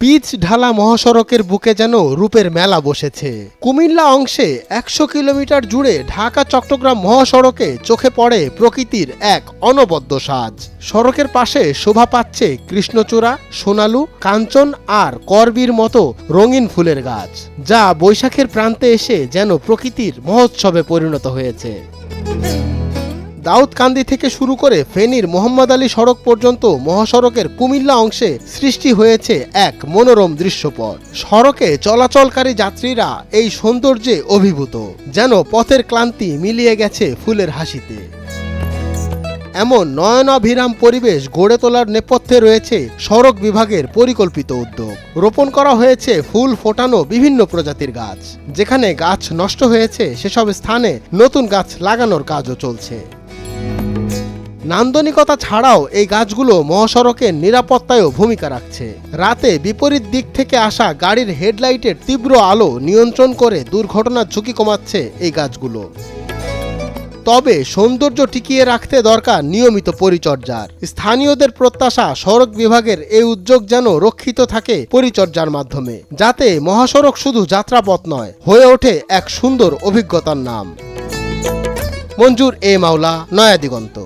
Pitch ঢালা মহাসড়কের বুকে যেন রূপের মেলা বসেছে। কুমিল্লা অংশে ১০০ কিলোমিটার জুড়ে ঢাকা চট্টগ্রাম মহাসড়কে চোখে পড়ে প্রকৃতির এক অনবদ্য সাজ। সড়কের পাশে শোভা পাচ্ছে কৃষ্ণচূড়া, সোনালু, কাঞ্চন আর করবীর মতো রঙিন ফুলের গাছ, যা বৈশাখের প্রান্তে এসে যেন প্রকৃতির মহোৎসবে পরিণত হয়েছে। দাউদকান্দি থেকে শুরু করে ফেনীর মোহাম্মদ আলী সড়ক পর্যন্ত মহাসড়কের কুমিল্লা অংশে সৃষ্টি হয়েছে এক মনোরম দৃশ্যপট। সড়কে চলাচলকারী যাত্রীরা এই সৌন্দর্যে অভিভূত, যেন পথের ক্লান্তি মিলিয়ে গেছে ফুলের হাসিতে। এমন নয়নাভিরাম পরিবেশ গড়ে তোলার নেপথ্যে রয়েছে সড়ক বিভাগের পরিকল্পিত উদ্যোগ। রোপণ করা হয়েছে ফুল ফোটানো বিভিন্ন প্রজাতির গাছ। যেখানে গাছ নষ্ট হয়েছে সেসব স্থানে নতুন গাছ লাগানোর কাজও চলছে। নান্দনিকতা ছাড়াও এই গাছগুলো মহাসড়কের নিরাপত্তায়ও ভূমিকা রাখছে। রাতে বিপরীত দিক থেকে আসা গাড়ির হেডলাইটের তীব্র আলো নিয়ন্ত্রণ করে দুর্ঘটনার ঝুঁকি কমাচ্ছে এই গাছগুলো। তবে সৌন্দর্য টিকিয়ে রাখতে দরকার নিয়মিত পরিচর্যার। স্থানীয়দের প্রত্যাশা সড়ক বিভাগের এই উদ্যোগ যেন রক্ষিত থাকে পরিচর্যার মাধ্যমে, যাতে মহাসড়ক শুধু যাত্রাপথ নয়, হয়ে ওঠে এক সুন্দর অভিজ্ঞতার নাম। মঞ্জুর এ মাওলা, নয়া দিগন্ত।